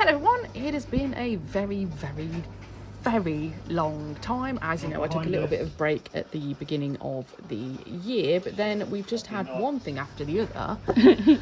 Hello everyone, it has been a very, very, very long time. As you know, I took a little bit of break at the beginning of the year, but then we've just had one thing after the other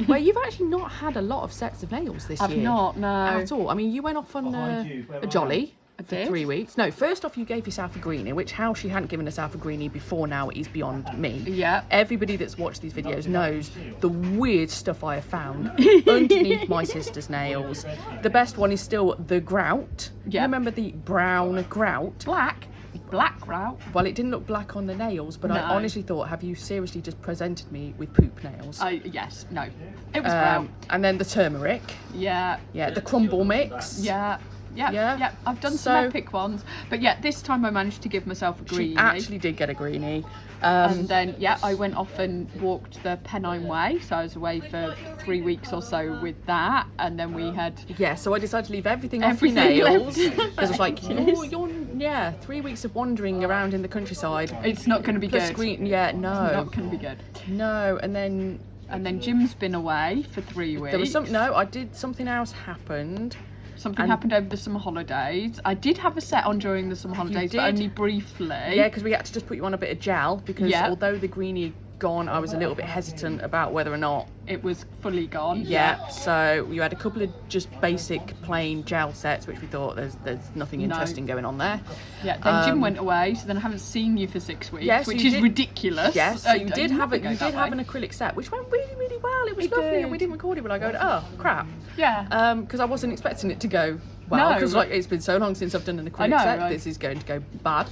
where you've actually not had a lot of sets of nails this year. I've not, no. At all. I mean, you went off on a jolly. For 3 weeks. No, first off, you gave yourself a greenie, which how she hadn't given herself a greenie before now is beyond me. Yeah. Everybody that's watched these videos knows the weird stuff I have found underneath my sister's nails. The best one is still the grout. Yeah. You remember the brown grout? Black grout. Well, it didn't look black on the nails, but No. I honestly thought, have you seriously just presented me with poop nails? Yes, no. It was grout. And then the turmeric. Yeah. Yeah, the crumble mix. Yeah. Yeah. I've done some epic ones, but yeah, this time I managed to give myself a greenie. She actually did get a greenie. And then I went off and walked the Pennine Way, so I was away for 3 weeks or so with that, and then we had so I decided to leave everything off your nails because I was like, ages. you're 3 weeks of wandering around in the countryside. It's not going to be good. No, It's not going to be good. No, and then Jim's been away for 3 weeks. There was something else happened. Something happened over the summer holidays. I did have a set on during the summer holidays, but only briefly. Yeah, because we had to just put you on a bit of gel because although the greenie had gone, I was a little bit hesitant about whether or not it was fully gone. Yeah, so you had a couple of just basic plain gel sets, which we thought there's nothing interesting going on there. Yeah, then Jim went away, so then I haven't seen you for 6 weeks, yes, which is ridiculous. Yes, so you did have an acrylic set, which went really, really well. It was lovely, and we didn't record it, but I go, oh crap. Yeah. Because I wasn't expecting it to go well, because it's been so long since I've done an acrylic set. Right? This is going to go bad.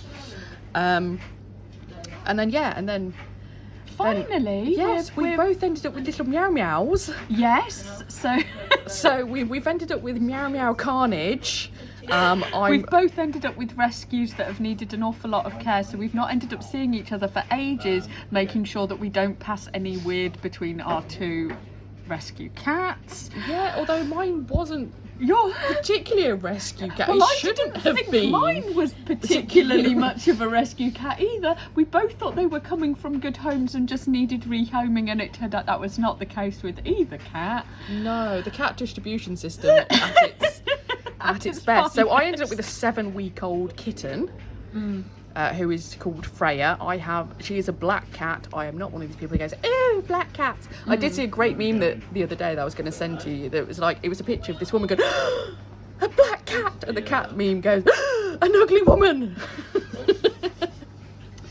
And then finally, yes, we both ended up with little meow meows. Yes, so we've ended up with meow meow carnage. We've both ended up with rescues that have needed an awful lot of care, so we've not ended up seeing each other for ages, making sure that we don't pass any weird between our two rescue cats. Yeah, although mine wasn't You're particularly a rescue cat. Well, it I shouldn't didn't have think been. Mine was particularly much of a rescue cat either. We both thought they were coming from good homes and just needed rehoming, and it turned out that was not the case with either cat. No, the cat distribution system at its best. So I ended up with a 7-week-old kitten. Who is called Freya. She is a black cat. I am not one of these people who goes, oh, black cats. I did see a great meme the other day that I was going to send to you. That was like, it was a picture of this woman going, a black cat, and the cat meme goes, an ugly woman.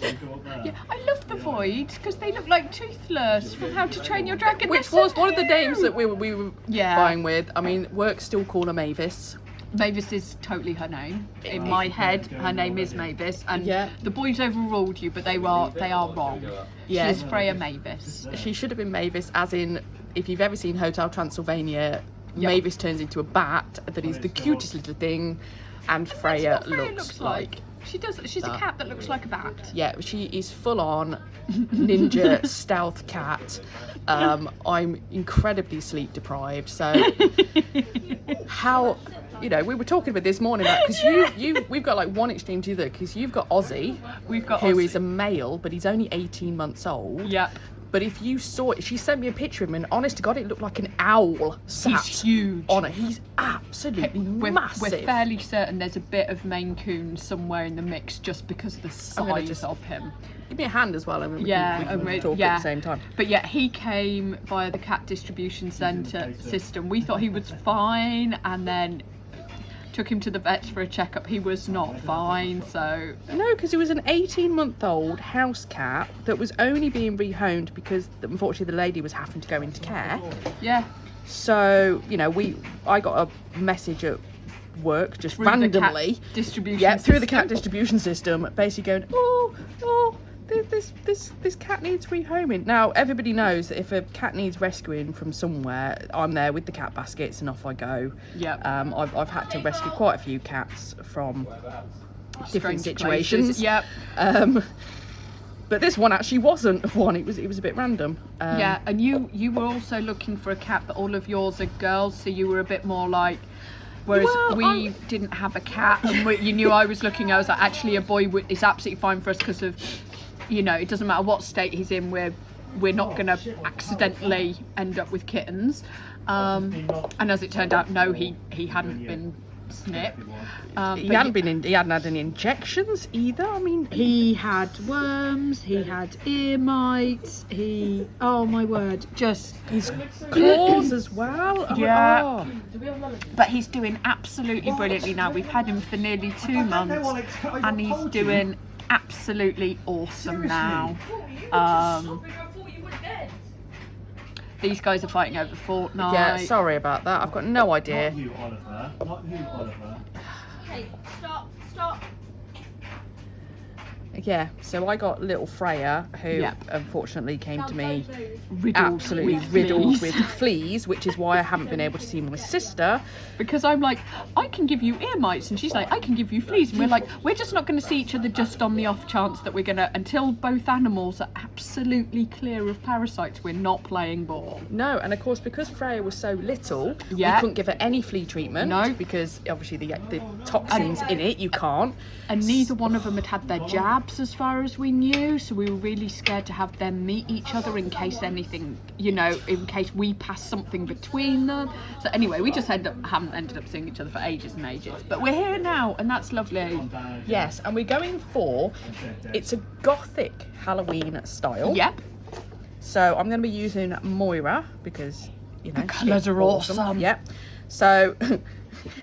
Yeah, I love the Void because they look like Toothless from How to Train Your Dragon. Which was one of the names that we were fine with. I mean, work still call her Mavis. Mavis is totally her name. In my head, her name is Mavis, and the boys overruled you, but they are wrong. Yeah. She's Freya Mavis. She should have been Mavis, as in, if you've ever seen Hotel Transylvania, Mavis turns into a bat that is the cutest little thing, and Freya looks like. She does. She's a cat that looks like a bat. Yeah, she is full on ninja stealth cat. I'm incredibly sleep deprived, so how. We were talking about this morning because we've got like one extreme to the other, because you've got Ozzy, who is a male, but he's only 18 months old. Yep. But if you saw it, she sent me a picture of him, and honest to God, it looked like an owl sat He's huge. on it. He's absolutely massive. We're fairly certain there's a bit of Maine Coon somewhere in the mix just because of the size of him. Give me a hand as well, and we can talk at the same time. But yeah, he came via the cat distribution centre system. We thought he was fine, and then took him to the vets for a checkup. He was not fine, so no, because it was an 18-month-old house cat that was only being rehomed because unfortunately the lady was having to go into care. Yeah. So I got a message at work just randomly through the cat distribution system, basically going, this cat needs rehoming. Now everybody knows that if a cat needs rescuing from somewhere, I'm there with the cat baskets and off I go. Yeah. I've had to rescue quite a few cats from different situations. Yep. But this one actually wasn't one. It was a bit random. Yeah, and you were also looking for a cat, but all of yours are girls, so you were a bit more like. Whereas we didn't have a cat, and you knew I was looking. I was like, actually, a boy is absolutely fine for us because of, it doesn't matter what state he's in. We're we're not going to accidentally end up with kittens. And as it turned out, no, he hadn't been snipped. He hadn't had any injections either. I mean, he had worms, he had ear mites, oh my word, just his claws as well. Yeah. Oh. But he's doing absolutely brilliantly now. We've had him for nearly 2 months and he's doing absolutely awesome now. These guys are fighting over Fortnite. Yeah, sorry about that. I've got no idea. Not you, Oliver. Not you, Oliver. Hey, stop. Yeah, so I got little Freya, who Yep. unfortunately came to me Riddled riddled fleas. with fleas, which is why I haven't been able to see my sister. Because I'm like, I can give you ear mites, and she's like, I can give you fleas, and we're like, we're just not going to see each other just on the off chance that we're going to, until both animals are absolutely clear of parasites, we're not playing ball. No, and of course, because Freya was so little, Yeah. we couldn't give her any flea treatment. No. Because obviously the toxins in it, you can't. And neither one of them had their jabs as far as we knew, so we were really scared to have them meet each other in case anything, in case we pass something between them. So anyway, we just haven't ended up seeing each other for ages and ages. But we're here now, and that's lovely. Yes, and we're going for, it's a gothic Halloween style. Yep. So I'm going to be using Moira because, the colours she's are awesome. Yep. So,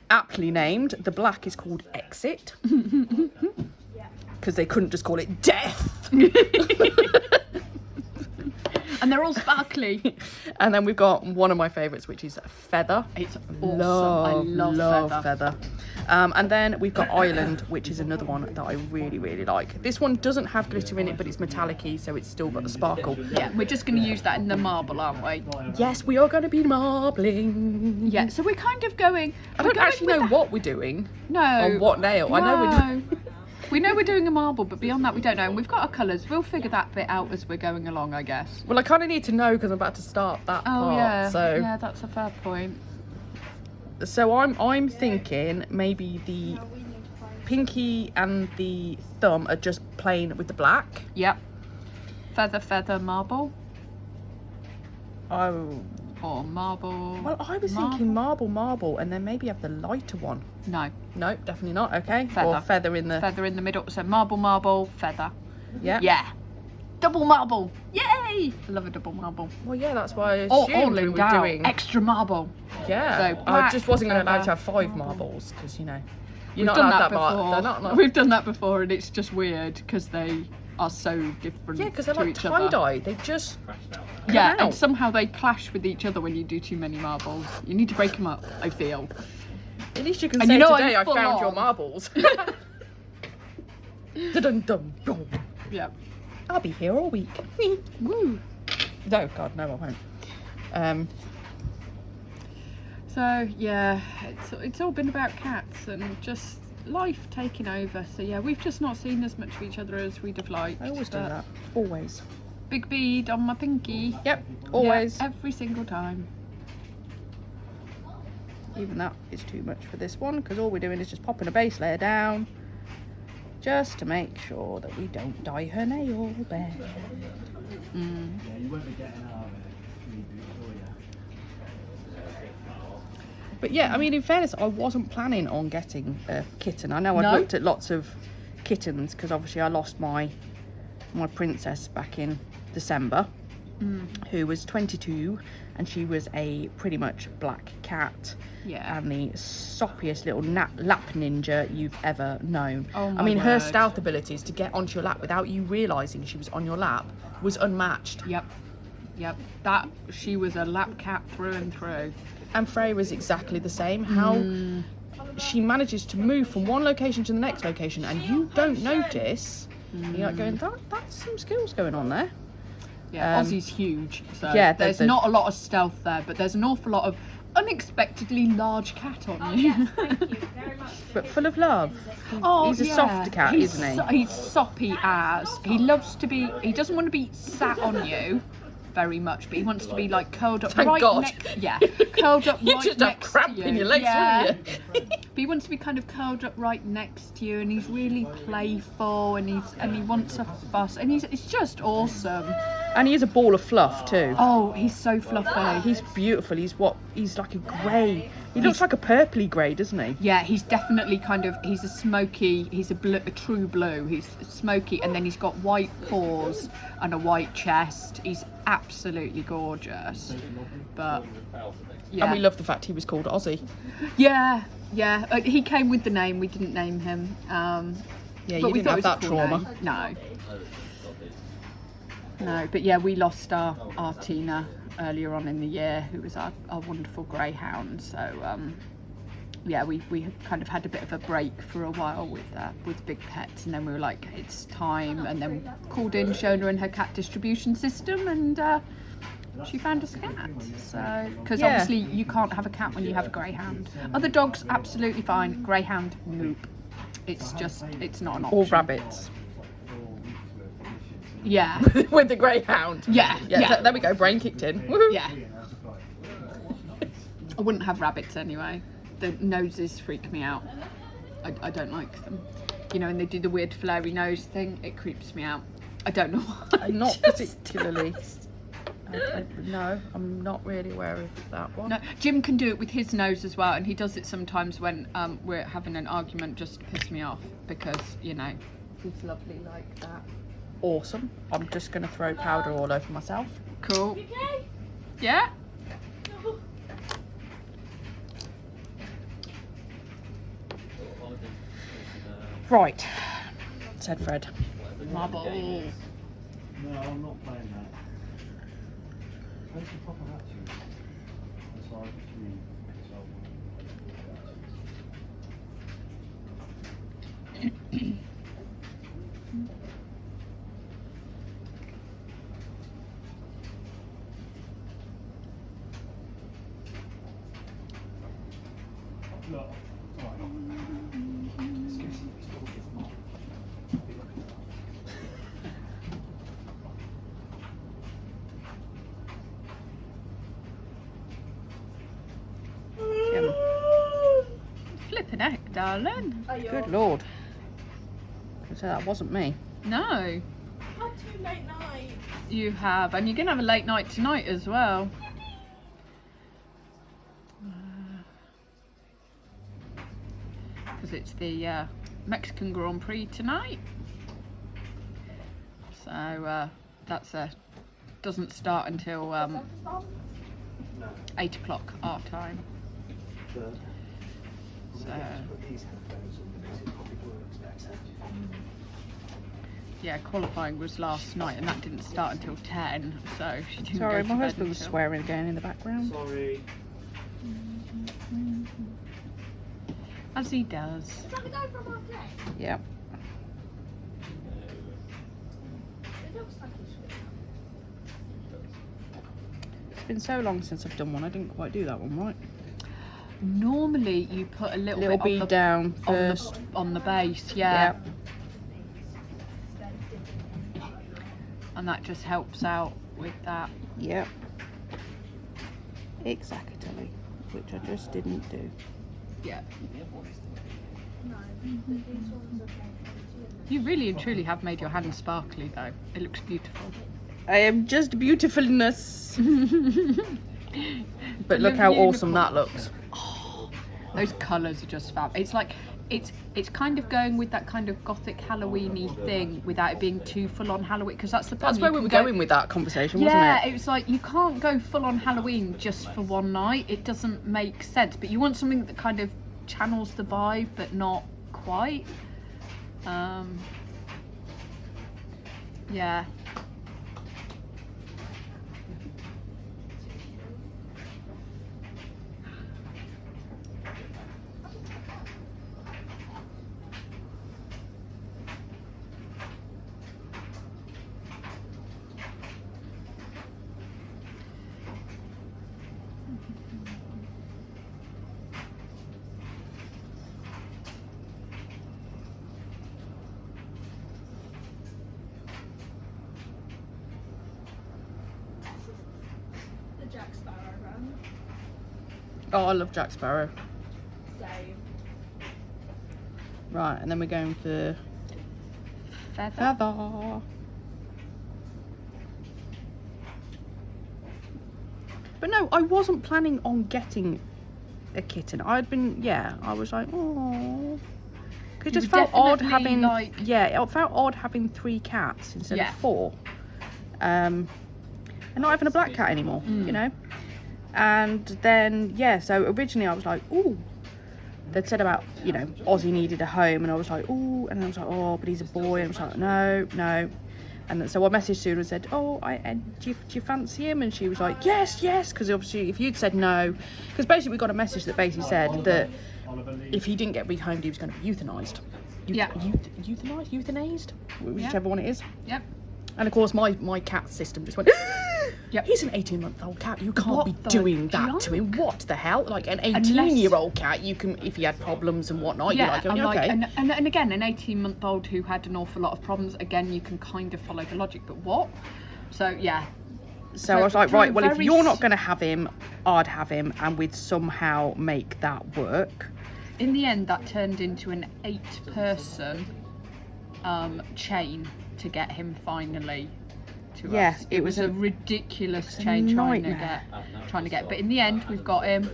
aptly named, the black is called Exit. Because they couldn't just call it Death. And they're all sparkly. And then we've got one of my favourites, which is Feather. It's awesome. I love Feather. And then we've got Island, which is another one that I really, really like. This one doesn't have glitter in it, but it's metallic-y, so it's still got the sparkle. Yeah, we're just going to use that in the marble, aren't we? Yes, we are going to be marbling. Yeah, so we're kind of going... I don't actually know what we're doing. No. On what nail. I know we're doing... We know we're doing a marble, but beyond that we don't know. And we've got our colours. We'll figure that bit out as we're going along, I guess. Well, I kind of need to know because I'm about to start that part. Yeah. So Yeah, that's a fair point. So I'm thinking maybe the pinky and the thumb are just plain with the black. Yep. Feather, marble. Oh. Or marble. Well, I was thinking marble, and then maybe have the lighter one. No. No, definitely not. Okay. Feather. Or feather in the... Feather in the middle. So marble, feather. Yeah. Yeah. Double marble. Yay! I love a double marble. Well, yeah, that's why I All assumed we in were down. doing... Extra marble. Yeah. So I black, just wasn't going to allow to feather. have 5 marbles because, you're We've not done allowed that that before. They're not... We've done that before, and it's just weird because they are so different. Yeah, because they're like to each other. tie-dye. They just... Yeah, out. and somehow they clash with each other when you do too many marbles. You need to break them up, I feel. At least you can And say you know today I'm I full found your on. marbles. Dun-dun-dun-dun. Yeah. I'll be here all week. Woo. No, God, no, I won't. So yeah, it's all been about cats and just life taking over. So yeah, we've just not seen as much of each other as we'd have liked. I always do but that. Always. Big bead on my pinky. Yep, always. Yeah, every single time. Even that is too much for this one because all we're doing is just popping a base layer down just to make sure that we don't dye her nail bare. Yeah, you won't be getting our reboot, will you? But yeah, I mean, in fairness, I wasn't planning on getting a kitten. I know No? I'd looked at lots of kittens because obviously I lost my princess back in December, who was 22, and she was a pretty much black cat. Yeah. And the soppiest little lap ninja you've ever known. Oh my I mean, her word. stealth abilities to get onto your lap without you realising she was on your lap was unmatched. Yep. That she was a lap cat through and through. And Freya was exactly the same. How she manages to move from one location to the next location and you don't notice. You're like going, that's some skills going on there. Yeah, Aussie's huge. So yeah, there's not a lot of stealth there, but there's an awful lot of unexpectedly large cat on you. Yes, thank you very much. But full of love. Oh, He's a yeah. soft cat, He's isn't he? He's soppy as. He loves to be. He doesn't want to be sat on you. very much, but he wants to be like curled up Thank right God. next. Yeah, curled up You right just have next cramp to you. in your legs, yeah. wouldn't you? But he wants to be kind of curled up right next to you, and he's really playful, and he wants a fuss, and it's just awesome. And he is a ball of fluff too. Oh, he's so fluffy. He's beautiful. He's like a grey. He looks like a purpley grey, doesn't he? Yeah, he's definitely he's a smoky, he's a true blue. He's smoky, and then he's got white paws and a white chest. He's absolutely gorgeous. But yeah, And we love the fact he was called Ozzy. yeah. He came with the name. We didn't name him. Yeah, but you we didn't thought have it was that a cool trauma. name. No, but yeah, we lost our Tina earlier on in the year, who was our wonderful greyhound. So yeah, we kind of had a bit of a break for a while with big pets, and then we were like, it's time, and then called in Shona and her cat distribution system, and she found us a cat. So because Yeah. obviously you can't have a cat when you have a greyhound. Other dogs absolutely fine. Greyhound, nope. It's not an option. Or rabbits. Yeah. With the greyhound. Yeah. There we go. Brain kicked in. Woohoo. Yeah. I wouldn't have rabbits anyway. The noses freak me out. I don't like them. You know, and they do the weird flary nose thing. It creeps me out. I don't know why. Not particularly. No, I'm not really aware of that one. No, Jim can do it with his nose as well, and he does it sometimes when we're having an argument just to piss me off, because, you know, he's lovely like that. Awesome. I'm just going to throw powder all over myself. Cool. Okay. Yeah? Right, said Fred. Marble. No, I'm not playing that. Where's the proper hatches? That's like 3, 12. Look, right. Excuse me, it's all good, Mark. Flipping heck, darling. Good Lord. So that wasn't me. No, Had 2 late nights. you have. And you're going to have a late night tonight as well. Because it's the Mexican Grand Prix tonight. So that's doesn't start until 8 o'clock our time. So yeah, qualifying was last night, and that didn't start until 10. So she didn't Sorry, go my to bed husband was until- swearing again in the background. Sorry. As he does. Is that the guy from our day? Yep. It looks like he's It's been so long since I've done one. I didn't quite do that one right. Normally you put a little, Little bit bead down on first. on the base, yeah. Yep. And that just helps out with that. Yep. Exactly. Which I just didn't do. Yeah. No, these ones are You really and truly have made your hand sparkly though. It looks beautiful. I am just beautifulness. But look Little how awesome that unicorn. looks. Those colours are just fab. It's like it's kind of going with that kind of gothic Halloween-y thing without it being too full on Halloween, because that's the problem. That's where You we were can going with that conversation, Yeah, wasn't it? it was like you can't go full on Halloween just for one night. It doesn't make sense. But you want something that kind of channels the vibe, but not quite. Yeah. Oh, I love Jack Sparrow. Same. Right, and then we're going for Feather. Feather. But no, I wasn't planning on getting a kitten. I'd been, yeah, I was like, oh. Because it just were felt odd definitely, having, like- yeah, it felt odd having 3 cats instead Yeah. of 4. And not having a black cat anymore, you know. And then, yeah, so originally I was like, ooh. They'd said about, you know, Ozzy needed a home, and I was like, ooh. And I was like, oh, but he's a boy. And I was like, no, no. And then, so I messaged Sula and said, oh, do you fancy him? And she was like, yes, yes. Because obviously if you'd said no, because basically we got a message that basically said that if he didn't get rehomed, he was going to be euthanized. Yeah. Euthanized? Whichever one it is. Yep. And of course my cat system just went, Yep. he's an 18-month-old cat, you can't What be the doing that to junk? him. What the hell? Like an Unless- 18-year-old cat, you can, if he had problems and whatnot, Yeah, you're like, and okay. and again, an 18-month-old who had an awful lot of problems. Again, you can kind of follow the logic, but what? So yeah. So I was like, through right, a well, if very you're not going to have him, I'd have him, and we'd somehow make that work. In the end, that turned into an 8-person chain to get him finally to Yeah, us. it was was a ridiculous chain nightmare. trying to get. But in the end, we've got him.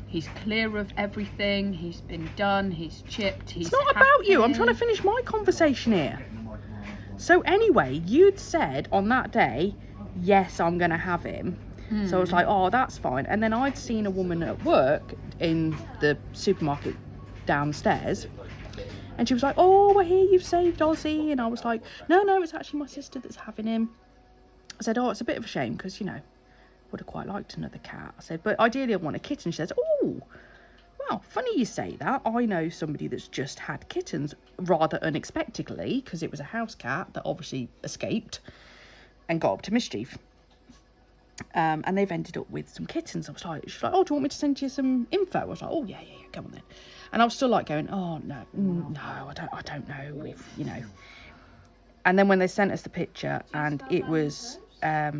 He's clear of everything. He's been done. He's chipped. He's It's not about you. I'm happy. trying to finish my conversation here. So anyway, you'd said on that day, yes, I'm going to have him. So I was like, oh, that's fine. And then I'd seen a woman at work in the supermarket downstairs. And she was like, oh, I hear you've saved Ozzy. And I was like, no, it's actually my sister that's having him. I said, oh, it's a bit of a shame because, you know, would have quite liked another cat. I said, but ideally I want a kitten. She says, oh, well, funny you say that. I know somebody that's just had kittens rather unexpectedly because it was a house cat that obviously escaped and got up to mischief. And they've ended up with some kittens. I was like, she's like, oh, do you want me to send you some info? I was like, oh, yeah, come on then. And I was still like going, oh, no, I don't know if, you know. And then when they sent us the picture and it was, It's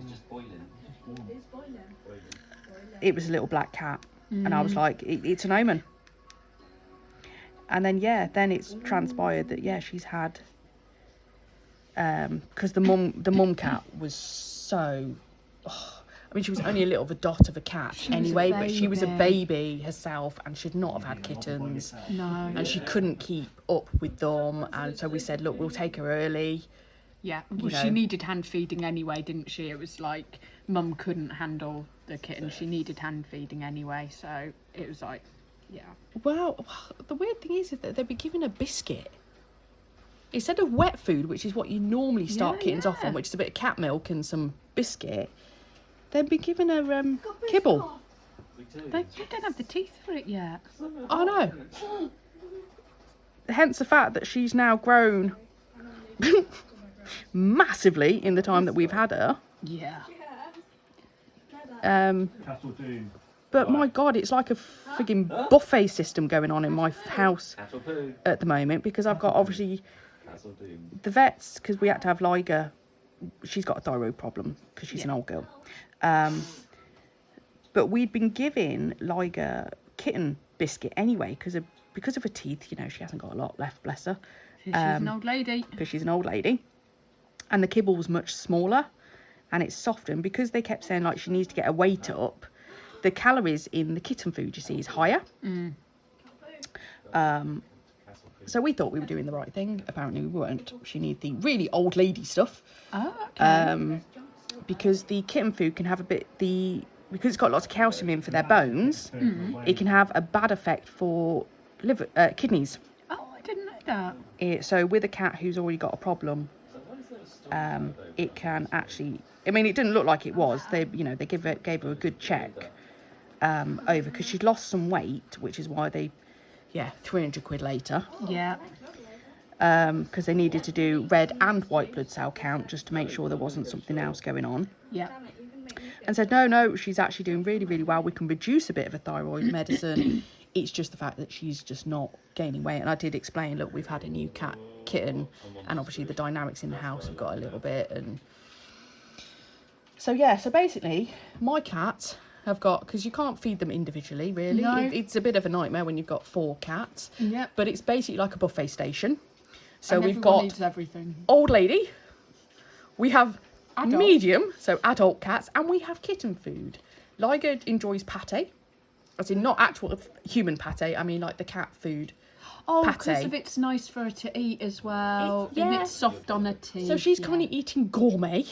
just boiling. It's boiling. it was a little black cat. And I was like, it's an omen. And then, yeah, then it's transpired that, yeah, she's had, because the mum cat was so, I mean, she was only a little of a dot of a cat anyway, but she was a baby herself and should not have had kittens. No. And she couldn't keep up with them. And so we said, look, we'll take her early. Yeah, you well, she know. needed hand feeding anyway, didn't she? It was like mum couldn't handle the kitten. She needed hand feeding anyway, so it was like, yeah. Well, the weird thing is that they'd be given a biscuit. Instead of wet food, which is what you normally start Yeah, kittens off yeah. on, which is a bit of cat milk and some biscuit, they'd be given a kibble. They don't have the teeth for it yet. I know. Hence the fact that she's now grown massively in the time that we've had her. Yeah. Castle Doom. But my God, it's like a frigging buffet system going on in my house Castle Poo. at the moment because I've got obviously Castle Doom. the vets, because we had to have Liger. She's got a thyroid problem because she's an old girl. But we'd been giving Liger kitten biscuit anyway because of her teeth. You know, she hasn't got a lot left, bless her. She's an old lady. Because she's an old lady. And the kibble was much smaller and it's softer. And because they kept saying like she needs to get her weight up, the calories in the kitten food, you see, is higher. So we thought we were doing the right thing. Apparently we weren't. She needed the really old lady stuff. Oh, okay. Because the kitten food can have because it's got lots of calcium in for their bones, it can have a bad effect for kidneys. Oh, I didn't know that. So with a cat who's already got a problem, it can actually, I mean, it didn't look like it was. They gave her a good check over because she'd lost some weight, which is why they, 300 quid later. Yeah. Because they needed to do red and white blood cell count just to make sure there wasn't something else going on. Yeah. And said, no, she's actually doing really, really well. We can reduce a bit of a thyroid medicine. It's just the fact that she's just not gaining weight. And I did explain, look, we've had a new kitten, and obviously the dynamics in the house have got a little bit. And so, so basically, my cat have got, because you can't feed them individually, really. No. It's a bit of a nightmare when you've got 4 cats. Yep. But it's basically like a buffet station. So And we've everyone got needs everything. old lady, we have Adult. medium, so adult cats, and we have kitten food. Liger enjoys pate, as in not actual human pate, I mean like the cat food. Oh, Pate. because of it's nice for her to eat as well. Yeah. And it's soft on her teeth. So she's yeah. currently eating gourmet.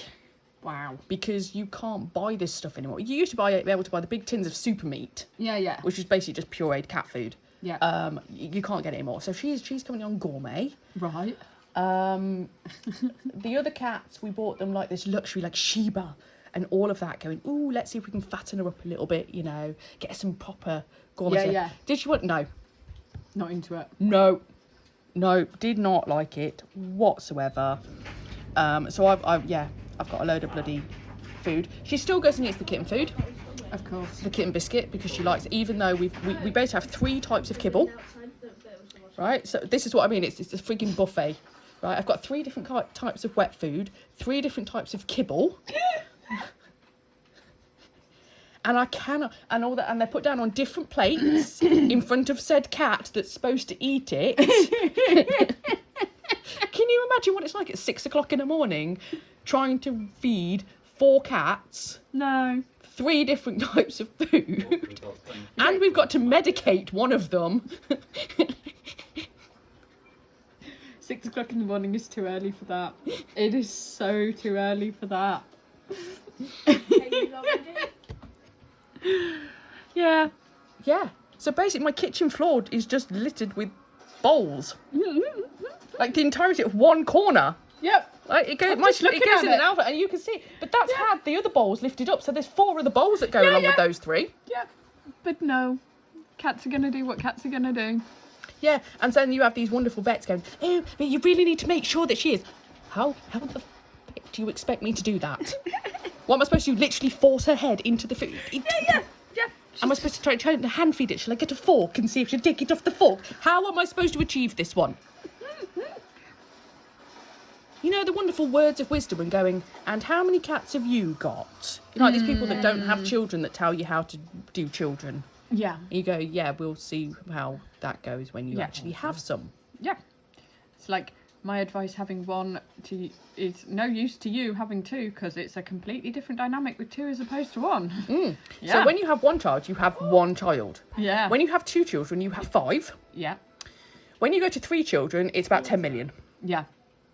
Wow. Because you can't buy this stuff anymore. You used to be able to buy the big tins of super meat, Yeah, yeah. which is basically just pureed cat food. Yeah. You can't get it anymore. So she's currently on gourmet. Right. The other cats, we bought them like this luxury, like Sheba and all of that, going, ooh, let's see if we can fatten her up a little bit, you know, get her some proper gourmet Yeah, stuff. yeah. Did she want? No. Not into it. No, did not like it whatsoever. So I've got a load of bloody food. She still goes and eats the kitten food, Of course. the kitten biscuit, because she likes it, even though we both have 3 types of kibble, right? So this is what I mean, it's a frigging buffet, right? I've got 3 different types of wet food, 3 different types of kibble. And I cannot, and all that, and they're put down on different plates in front of said cat that's supposed to eat it. Can you imagine what it's like at 6 o'clock in the morning, trying to feed 4 cats, No. 3 different types of food, and we've got to medicate one of them. 6 o'clock in the morning is too early for that. It is so too early for that. Yeah. Yeah. So basically, my kitchen floor is just littered with bowls, like the entirety of one corner. Yep. Like it goes, I'm just looking it goes at in it. and out, and you can see. But that's had the other bowls lifted up, so there's 4 other bowls that go along with those 3. Yep. But no. Cats are going to do what cats are going to do. Yeah, and then you have these wonderful vets going, oh, but you really need to make sure that she is. How the fuck do you expect me to do that? What am I supposed to do? Literally force her head into the food? Yeah. Am I supposed to try to hand feed it? Shall I get a fork and see if she'll take it off the fork? How am I supposed to achieve this one? You know, the wonderful words of wisdom and going, and how many cats have you got? You know, like these people that don't have children that tell you how to do children. Yeah. You go, yeah, we'll see how that goes when you Yeah. actually have some. Yeah. It's like my advice having one is no use to you having 2 because it's a completely different dynamic with 2 as opposed to 1. Yeah. So when you have 1 child, you have 1 child. Yeah. When you have 2 children, you have 5. Yeah. When you go to 3 children, it's about 10 million. Yeah.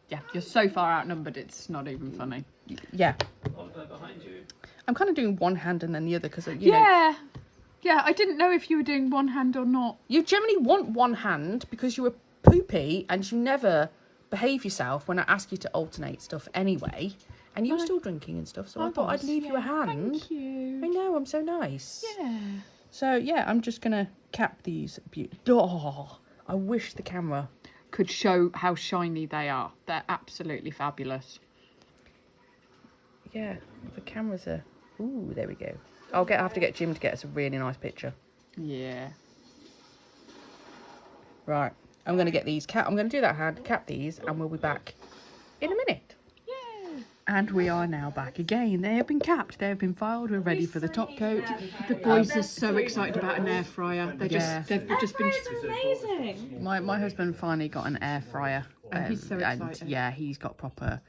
Yeah. You're so far outnumbered, it's not even funny. Yeah. I'll go behind you. I'm kind of doing one hand and then the other because, you know, Yeah. Yeah, I didn't know if you were doing one hand or not. you generally want one hand because you were poopy and you never behave yourself when I ask you to alternate stuff anyway. And you were No. still drinking and stuff, so I I thought I'd was, leave you a yeah. hand. Thank you. I know, I'm so nice. Yeah. So, yeah, I'm just going to cap these. Oh, I wish the camera... Could show how shiny they are. They're absolutely fabulous. Yeah, the cameras are... Ooh, there we go. I'll have to get Jim to get us a really nice picture. Yeah. Right, I'm going to get these I'm going to do that hand, cap these, and we'll be back in a minute. Yeah. And we are now back again. They have been capped, they have been filed, we're ready for the top coat. The boys are so excited about an air fryer. They've just been. Amazing. My husband finally got an air fryer. And he's so excited. Yeah, he's got proper...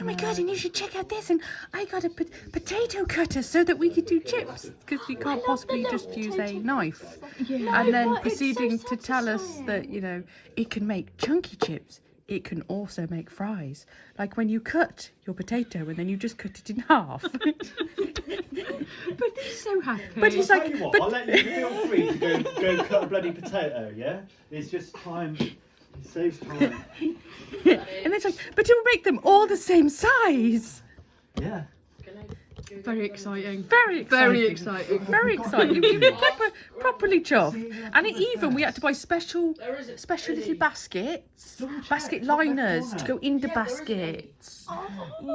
Oh my god, and you should check out this, and I got a potato cutter so that we could do chips, because we can't possibly just use a knife. Yeah. And then but it's proceeding so to tell us satisfying. that, you know, it can make chunky chips. It can also make fries. Like when you cut your potato and then you just cut it in half. But he's so happy. But he's I'll like, tell you what, but- I'll let you feel free to go cut a bloody potato, yeah? It's just time. It saves time. And it's like, but you'll make them all the same size. Yeah. Very exciting. Very exciting. Very exciting. Very exciting. We were properly chuffed. And we had to buy special little baskets, basket liners to go in the baskets.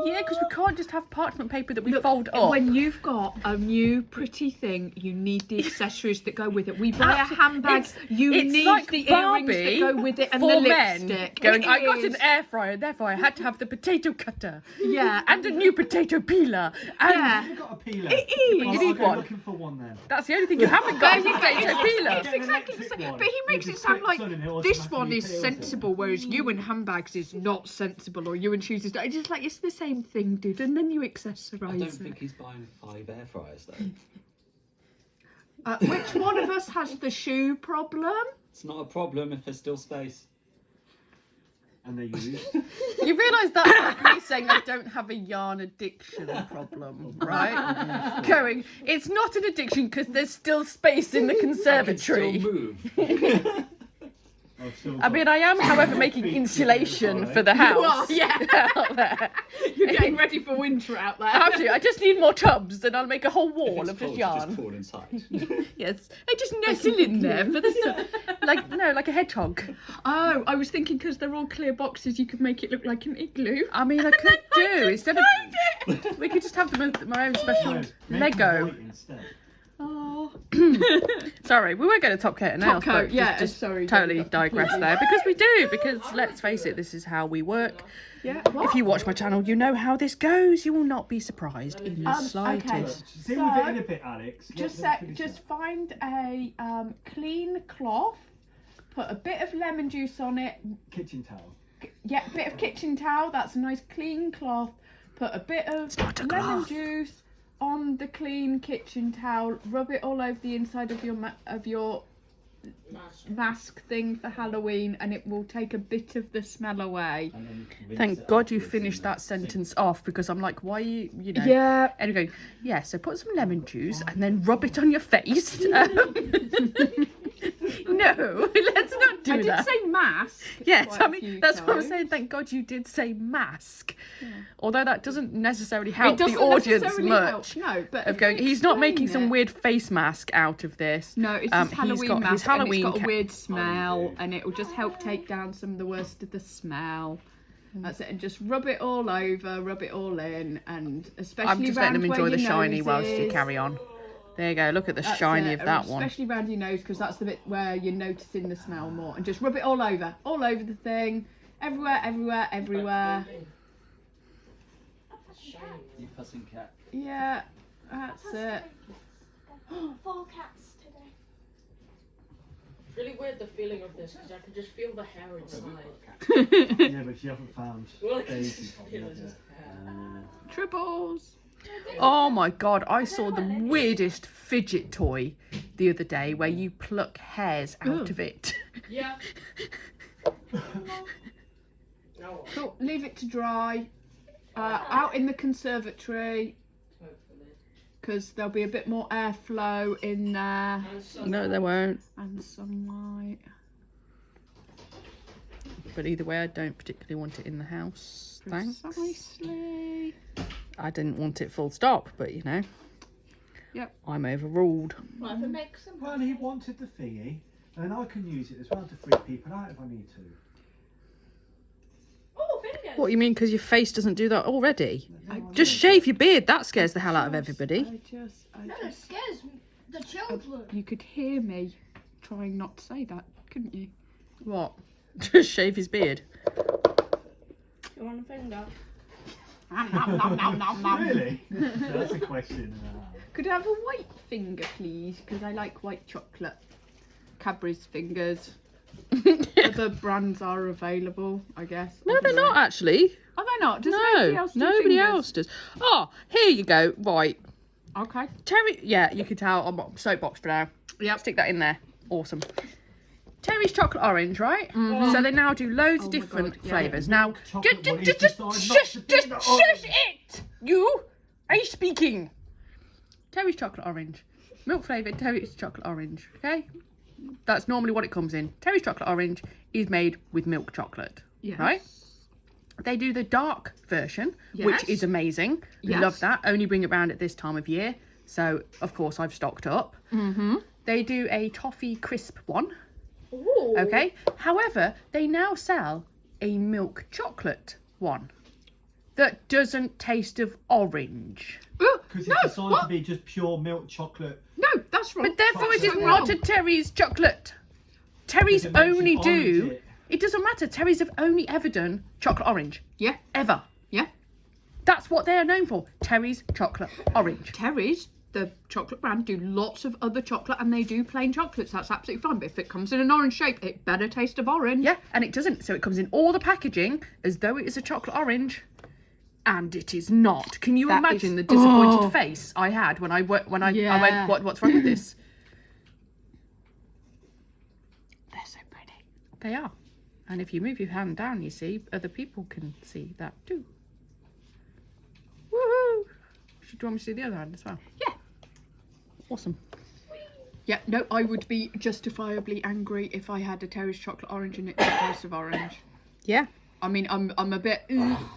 Yeah, because we can't just have parchment paper that we fold up. When you've got a new pretty thing, you need the accessories that go with it. We buy a handbag, you it's need like the Barbie earrings that go with it and for the men lipstick. going, It I got an is. air fryer, therefore I had to have the potato cutter. Yeah. And a new potato peeler. And Yeah. You've got a peeler. It is. You need I'll go one. looking for one then. That's the only thing you haven't got. There you go. Potato peeler. It's exactly the same. But he makes it sound like this one is sensible, whereas you and handbags is not sensible, or you and shoes is not. It's just like, it's the same thing, dude. And then you accessorise I don't it. think he's buying 5 air fryers though. Which one of us has the shoe problem? It's not a problem if there's still space. And they use. You realise that's like me saying I don't have a yarn addiction problem, right? Going, it's not an addiction because there's still space in the conservatory. Still move. I've still I got mean, I am, however, making insulation for the house. Yeah. out there. You're getting ready for winter out there. Absolutely. I just need more tubs and I'll make a whole If wall it's of cold, just you yarn. just crawl inside. Yes. I just nestle in there for the sun. Like a hedgehog. Oh, I was thinking because they're all clear boxes, you could make it look like an igloo. I mean, I could do instead of. We could just have them as my own special No, make Lego. them white instead. Oh. Sorry, we won't go to top coat and nails, Top coat, but yeah, just sorry, totally yeah, digress there because we do. Because let's face it, this is how we work. Yeah. If you watch my channel, you know how this goes. You will not be surprised in the slightest. Deal with it in a bit, Alex. Just Let them finish just it. find a clean cloth, put a bit of lemon juice on it. Kitchen towel. Yeah, a bit of kitchen towel. That's a nice clean cloth. Put a bit of not a lemon cloth. juice on the clean kitchen towel. Rub it all over the inside of your mask thing for Halloween, and it will take a bit of the smell away. And then you can rinse Thank it God you afterwards in finished the that sink. sentence off because I'm like, why are you know? Yeah. And you're going, yeah, so put some lemon juice and then rub it on your face. No, let's not do I did that. say mask. Yes, quite I a mean, few that's what I'm times. saying. Thank God you did say mask. Although that doesn't necessarily help the doesn't audience necessarily much. help, no, but Of if going, you he's not explain making some it- weird face mask out of this. No, it's He's his Halloween got mask, his Halloween and it's got a ca- weird smell, and it will just help take down some of the worst of the smell. Mm. That's it, and just rub it all over, rub it all in, and especially I'm just letting round him where enjoy the your shiny nose whilst you is. carry on. There you go. Look at the That's shiny it, of that one. especially around your nose, because that's the bit where you're noticing the smell more. And just rub it all over the thing, everywhere, everywhere, everywhere. You fussing cat. Yeah, that's it. 4 cats today. It's really weird the feeling of this because I can just feel the hair inside. Yeah, but you haven't found Well, I can Daisy just from feel yet, it yeah. just hair. Tribbles. Oh my God, I saw the weirdest fidget toy the other day where you pluck hairs out of it. Yeah. No, Cool. Leave it to dry. Out in the conservatory, hopefully. because there'll be a bit more airflow in there And sun- No, they won't. and sunlight. But either way, I don't particularly want it in the house. Thanks. Precisely. I didn't want it full stop, but you know. Yep. I'm overruled. Well, if it makes them. Well, he wanted the thingy, and I can use it as well to freak people out if I need to. Oh, fingers. What you mean? Because your face doesn't do that already? I Just shave your beard. That scares the hell out of everybody. I No, it just. scares the children. You could hear me trying not to say that, couldn't you? What? Just shave his beard. You want a finger? Really? That's a question. Could I have a white finger, please? Because I like white chocolate. Cadbury's fingers. Other brands are available, I guess. No, they're not actually. Are they not? Does No, nobody nobody else do else does. Oh, here you go. Right. fingers? Okay. Terry, yeah, you can tell. I'm on soapbox for now. Yeah. Stick that in there. Awesome. Terry's chocolate orange, right? So they now do loads of Oh my different God, yeah. flavours. Now, Chocolate one, he's just decided not shush to do the orange. it! You are you speaking? Terry's chocolate orange, milk flavoured Terry's chocolate orange. Okay, that's normally what it comes in. Terry's chocolate orange is made with milk chocolate, Yes. right? They do the dark version, Yes. which is amazing. Yes. Love that. Only bring it around at this time of year, so of course I've stocked up. Mm-hmm. They do a toffee crisp one. Ooh. Okay. However, they now sell a milk chocolate one that doesn't taste of orange. Because No, it's designed what? to be just pure milk chocolate. No, that's wrong. But therefore, it is Chocolate. not a Terry's chocolate. Terry's Because it makes only you do. orange It doesn't matter. Terry's have only ever done chocolate orange. Yeah, Ever. yeah. That's That's what they are known for. Terry's chocolate orange. Terry's, the chocolate brand, do lots of other chocolate, and they do plain chocolates. That's absolutely fine. But if it comes in an orange shape, it better taste of orange. Yeah, and it doesn't. So it comes in all the packaging as though it is a chocolate orange, and it is not. Can you That imagine is- the disappointed oh. face I had when I Yeah. went, what's wrong with this? They're so pretty. They are. And if you move your hand down, you see, other people can see that too. Woohoo! Do you want me to do the other hand as well? Yeah. Awesome. Yeah, no, I would be justifiably angry if I had a Terry's chocolate orange and it didn't taste of orange. Yeah. I mean, I'm a bit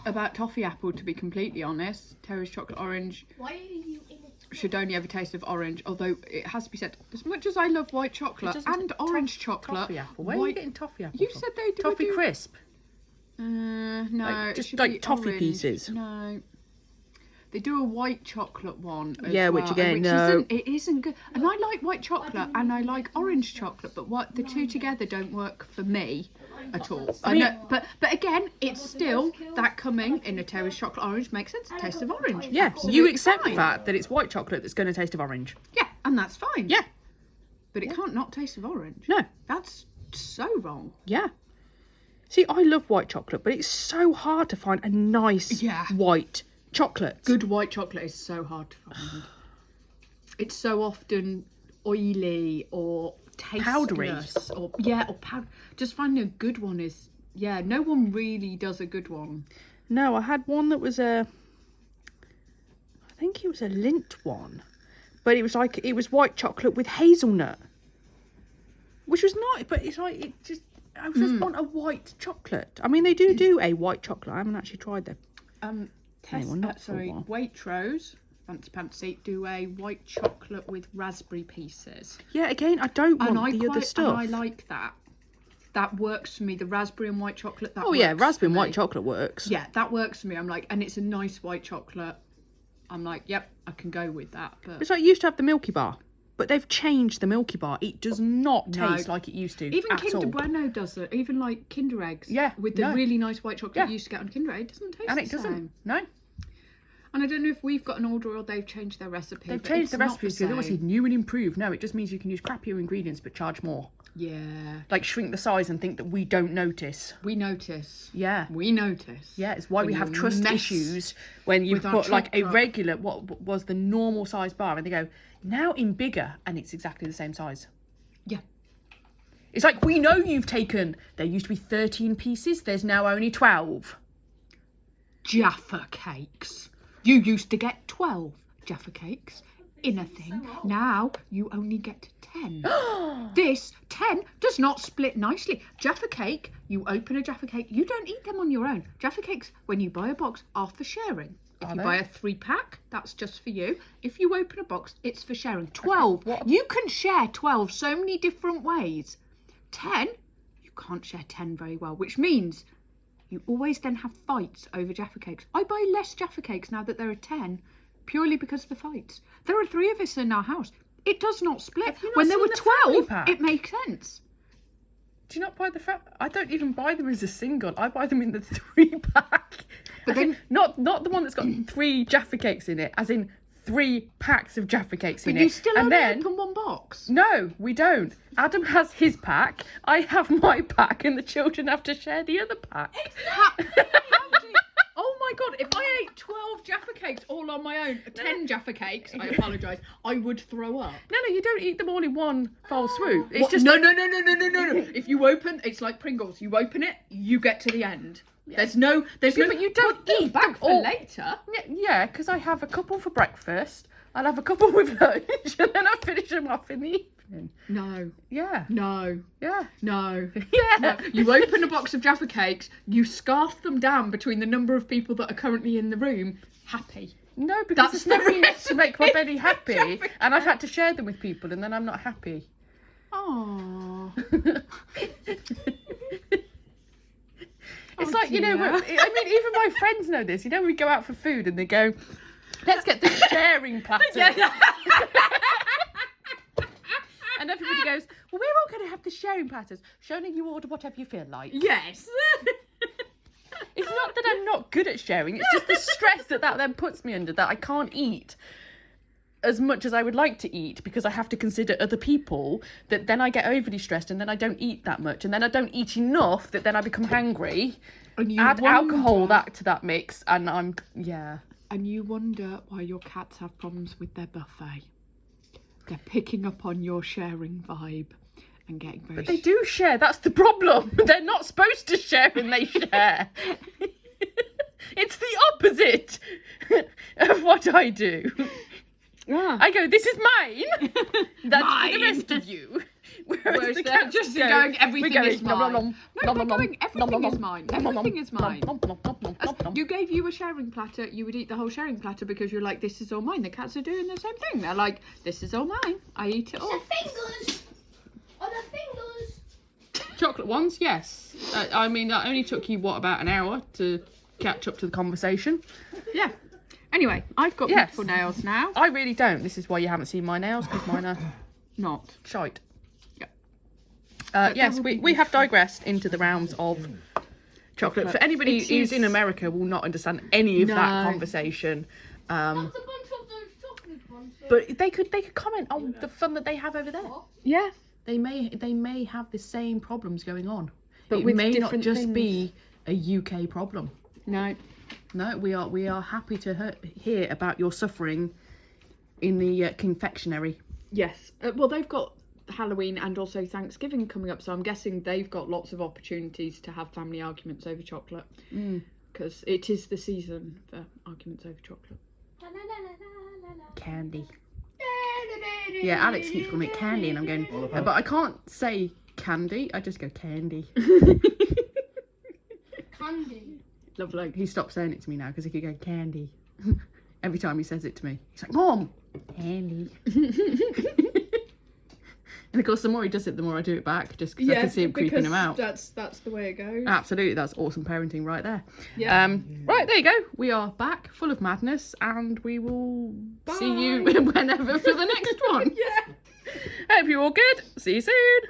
about toffee apple, to be completely honest. Terry's chocolate orange Why are you in it? should only ever taste of orange, although it has to be said, as much as I love white chocolate doesn't and orange chocolate, Toffee apple. Where are you white- getting toffee apple You from? said they do Toffee do- crisp. No, Like, it just should like be toffee orange. pieces. No, they do a white chocolate one. As Yeah, which well, again, which no. isn't good. And I like white chocolate and I like orange chocolate, but what the two together don't work for me at all. I know, but again, it's still that coming in a Terry's chocolate orange makes sense. It tastes of orange. Yeah, Absolutely you accept fine. the fact that it's white chocolate that's going to taste of orange. Yeah, and that's fine. Yeah. But it can't not taste of orange. No. That's so wrong. Yeah. See, I love white chocolate, but it's so hard to find a nice Yeah. white chocolate. Good white chocolate is so hard to find. It's so often oily or Powdery. tasteless or powder. Just finding a good one is no one really does a good one. No, I had one that was I think it was a Lindt one, but it was white chocolate with hazelnut, which was nice. But it's like I just want a white chocolate. I mean, they do a white chocolate. I haven't actually tried them. well, not for a while. Waitrose, fancy do a white chocolate with raspberry pieces. Yeah, again, I don't want the other stuff. And I like that. That works for me. The raspberry and white chocolate. That Oh yeah, works raspberry for and white me. chocolate works. Yeah, that works for me. I'm like, and it's a nice white chocolate. I'm like, yep, I can go with that. But It's like you used to have the Milky Bar, but they've changed the Milky Bar. It does not No. taste like it used to even at Kinder all. Bueno does it. Even like Kinder eggs. Yeah, with the no. really nice white chocolate Yeah. you used to get on Kinder egg, it doesn't taste And the it doesn't. same. No, And I don't know if we've got an order or they've changed their recipe. they've but changed it's the not recipes because they always say same. new and improved. No, it just means you can use crappier ingredients but charge more. Yeah, Like shrink the size and think that we don't notice. we notice. Yeah. We notice. Yeah, it's why When we you have trust mess issues when you with our put like a chocolate. regular, what was the normal size bar, and they go, now in bigger, and it's exactly the same size. Yeah. It's like, we know you've taken, there used to be 13 pieces, there's now only 12. Jaffa cakes. You used to get 12 Jaffa cakes in a thing. Now you only get 10. This 10 does not split nicely. Jaffa cake, you open a Jaffa cake, you don't eat them on your own. Jaffa cakes, when you buy a box, are for sharing. If Are you they? buy a 3-pack, that's just for you. If you open a box, it's for sharing. 12. what- You can share 12 so many different ways. 10, you can't share 10 very well, which means you always then have fights over Jaffa cakes. I buy less Jaffa cakes now that there are 10, purely because of the fights. There are 3 of us in our house. It does not split. Have you not When there seen were the family 12, pack? it makes sense. Do you not buy the I don't even buy them as a single. I buy them in the 3-pack. But As in, then- not the one that's got 3 Jaffa cakes in it, as in 3 packs of Jaffa cakes in But it. you still and only then, open one box. No, we don't. Adam has his pack, I have my pack, and the children have to share the other pack. Oh my god, if I ate 12 Jaffa cakes all on my own, 10 Jaffa cakes, I apologise, I would throw up. No, you don't eat them all in one foul swoop. It's What? just No. If you open, it's like Pringles. You open it, you get to the end. There's no, but you don't put them eat back them for all. later. Yeah, because I have a couple for breakfast, I'll have a couple with lunch, and then I finish them off in the evening. No, Yeah, no, yeah. no. Yeah. No. You open a box of Jaffa cakes, you scarf them down between the number of people that are currently in the room. Happy. No, because That's it's never the enough to make my belly happy, Jaffa and I've had to share them with people, and then I'm not happy. Oh. It's like, you know, dear. I mean, even my friends know this. You know, we go out for food and they go, let's get the sharing platter. And everybody goes, well, we're all going to have the sharing platters. Shona, you order whatever you feel like. Yes. It's not that I'm not good at sharing. It's just the stress that then puts me under, that I can't eat as much as I would like to eat because I have to consider other people, that then I get overly stressed and then I don't eat that much and then I don't eat enough that then I become hangry. And you Add alcohol wonder- to that mix and And you wonder why your cats have problems with their buffet. They're picking up on your sharing vibe and getting very... But they do share, that's the problem. They're not supposed to share and they share. It's the opposite of what I do. Yeah. I go, this is mine. That's Mine. for the rest of you. Whereas Whereas the they're cats just go, going, everything we're is mine. No, they're going, everything is mine. Everything is mine. You gave you a sharing platter, you would eat the whole sharing platter because you're like, this is all mine. The cats are doing the same thing. They're like, this is all mine. I eat it all. fingers. Are the fingers? Chocolate ones, yes. I mean, that only took you, about an hour to catch up to the conversation? Yeah. Anyway, I've got Yes. beautiful nails now. I really don't. This is why you haven't seen my nails, because mine are Not. shite. Yeah. Yes, we have digressed into the realms of chocolate. For anybody It who's in is- America will not understand any of that No. conversation. That's a bunch of those chocolate ones. But they could comment on the fun that they have over there. Yeah. They may have the same problems going on. But it with may not different just things. be a UK problem. No. No, we are happy to hear about your suffering in the confectionery. Yes. Well, they've got Halloween and also Thanksgiving coming up, so I'm guessing they've got lots of opportunities to have family arguments over chocolate. Because it is the season for arguments over chocolate. Candy. Yeah, Alex keeps calling it candy, and I'm going, but I can't say candy. I just go candy. Candy. Lovely. He stopped saying it to me now because he could go candy every time he says it to me. He's like, Mom, candy. And of course, the more he does it, the more I do it back, just because I can see him creeping him out. That's the way it goes. Absolutely, that's awesome parenting right there. Yeah. Right, there you go. We are back, full of madness, and we will see you whenever for the next one. Yeah. Hope you're all good. See you soon.